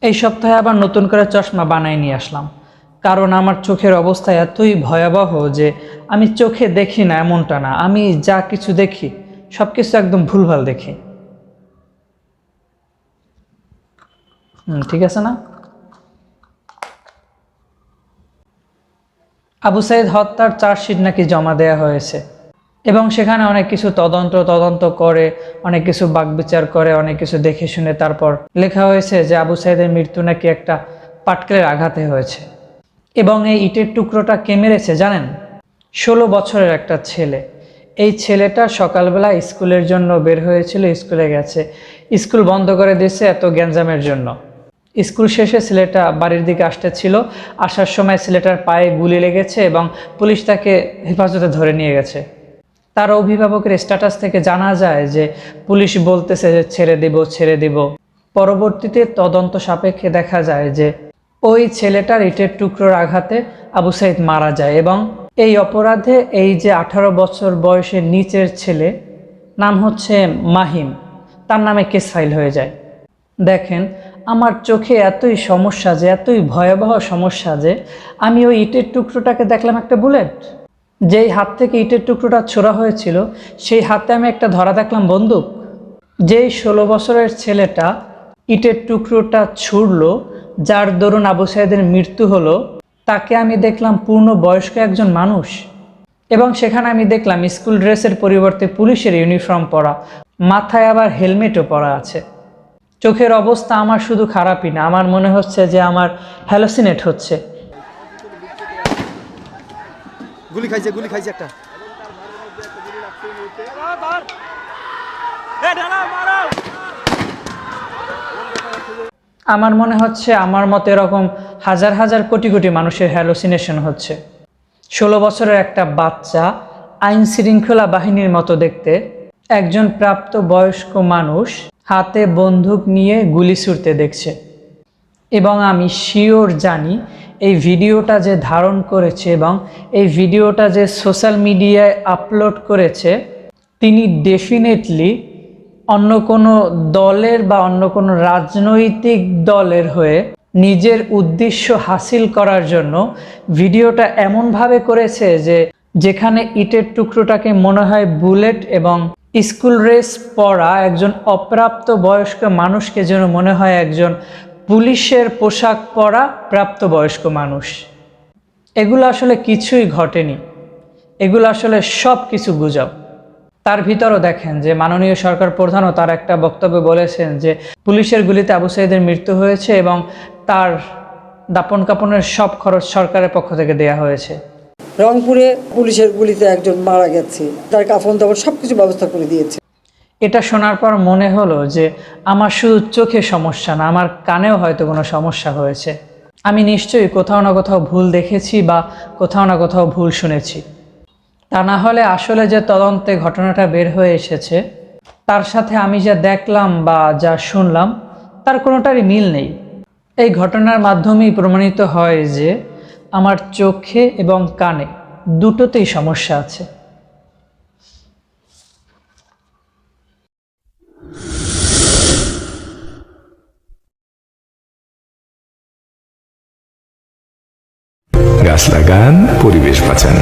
এই সপ্তাহে আবার নতুন করে চশমা বানাই নিয়ে আসলাম, কারণ আমার চোখের অবস্থা এতই ভয়াবহ যে আমি চোখে দেখি না এমনটা না, আমি যা কিছু দেখি সব কিছু একদম ভুলভাল দেখি। ঠিক আছে না? আবু সাইদ হত্যার চার্জশিট নাকি জমা দেওয়া হয়েছে এবং সেখানে অনেক কিছু তদন্ত করে, অনেক কিছু বাকবিচার করে, অনেক কিছু দেখে শুনে তারপর লেখা হয়েছে যে আবু সাইদের মৃত্যু নাকি একটা পাটকেলের আঘাতে হয়েছে। এবং এই ইটের টুকরোটা কে মেরেছে জানেন? 16 বছরের একটা ছেলে। এই ছেলেটা সকালবেলা স্কুলের জন্য বের হয়েছিল, স্কুলে গেছে, স্কুল বন্ধ করে দিয়েছে এত গ্যাঞ্জামের জন্য। স্কুল শেষে ছেলেটা বাড়ির দিকে আসতেছিল, আসার সময় ছেলেটার পায়ে গুলি লেগেছে এবং পুলিশ তাকে হেফাজতে ধরে নিয়ে গেছে। তার অভিভাবকের স্ট্যাটাস থেকে জানা যায় যে পুলিশ বলতেছে যে ছেড়ে দিব। পরবর্তীতে তদন্ত সাপেক্ষে দেখা যায় যে ওই ছেলেটার ইটের টুকরোর আঘাতে আবু সাইদ মারা যায় এবং এই অপরাধে এই যে 18 বছর বয়সের নিচের ছেলে, নাম হচ্ছে মাহিম, তার নামে কেস ফাইল হয়ে যায়। দেখেন, আমার চোখে এতই সমস্যা, যে এতই ভয়াবহ সমস্যা যে আমি ওই ইটের টুকরোটাকে দেখলাম একটা বুলেট। যেই হাত থেকে ইটের টুকরোটা ছোড়া হয়েছিল সেই হাতে আমি একটা ধরা দেখলাম বন্দুক। যেই 16 বছরের ছেলেটা ইটের টুকরোটা ছুড়লো, যার দরুন আবু সাইদের মৃত্যু হলো, তাকে আমি দেখলাম পূর্ণ বয়স্ক একজন মানুষ। এবং সেখানে আমি দেখলাম স্কুল ড্রেসের পরিবর্তে পুলিশের ইউনিফর্ম পরা, মাথায় আবার হেলমেটও পরা আছে। চোখের অবস্থা আমার শুধু খারাপই না, আমার মনে হচ্ছে যে আমার হ্যালোসিনেট হচ্ছে। গুলি খাইছে একটা। আমার মনে হচ্ছে আমার মতো এরকম হাজার হাজার কোটি কোটি মানুষের হ্যালোসিনেশন হচ্ছে। 16 বছরের একটা বাচ্চা আইন শৃঙ্খলা বাহিনীর মতো দেখতে, একজন প্রাপ্ত বয়স্ক মানুষ হাতে বন্দুক নিয়ে গুলি ছুড়তে দেখছে। এবং আমি শিওর জানি এই ভিডিওটা যে ধারণ করেছে এবং এই ভিডিওটা যে সোশ্যাল মিডিয়ায় আপলোড করেছে, তিনি ডেফিনেটলি অন্য কোনো দলের বা অন্য কোনো রাজনৈতিক দলের হয়ে নিজের উদ্দেশ্য হাসিল করার জন্য ভিডিওটা এমনভাবে করেছে যে যেখানে ইটের টুকরোটাকে মনে হয় বুলেট এবং স্কুল ড্রেস পরা একজন অপ্রাপ্ত বয়স্ক মানুষকে যেন মনে হয় একজন পুলিশের পোশাক পরা প্রাপ্তবয়স্ক মানুষ। এগুলো আসলে কিছুই ঘটেনি, এগুলো আসলে সব কিছু গুজব। তার ভিতরও দেখেন যে মাননীয় সরকার প্রধানও তার একটা বক্তব্যে বলেছেন যে পুলিশের গুলিতে আবু সাইদের মৃত্যু হয়েছে এবং তার দাপন কাপনের সব খরচ সরকারের পক্ষ থেকে দেয়া হয়েছে। রংপুরে পুলিশের গুলিতে একজন মারা গেছে, তার কাফন দাফন সবকিছু ব্যবস্থা করে দিয়েছে। এটা শোনার পর মনে হলো যে আমার শুধু চোখে সমস্যা না, আমার কানেও হয়তো কোনো সমস্যা হয়েছে। আমি নিশ্চয়ই কোথাও না কোথাও ভুল দেখেছি বা কোথাও না কোথাও ভুল শুনেছি। তা না হলে আসলে যে তদন্তে ঘটনাটা বের হয়ে এসেছে তার সাথে আমি যা দেখলাম বা যা শুনলাম তার কোনোটারই মিল নেই। এই ঘটনার মাধ্যমেই প্রমাণিত হয় যে আমার চোখে এবং কানে দুটোতেই সমস্যা আছে। গাছ লাগান, পরিবেশ বাঁচান।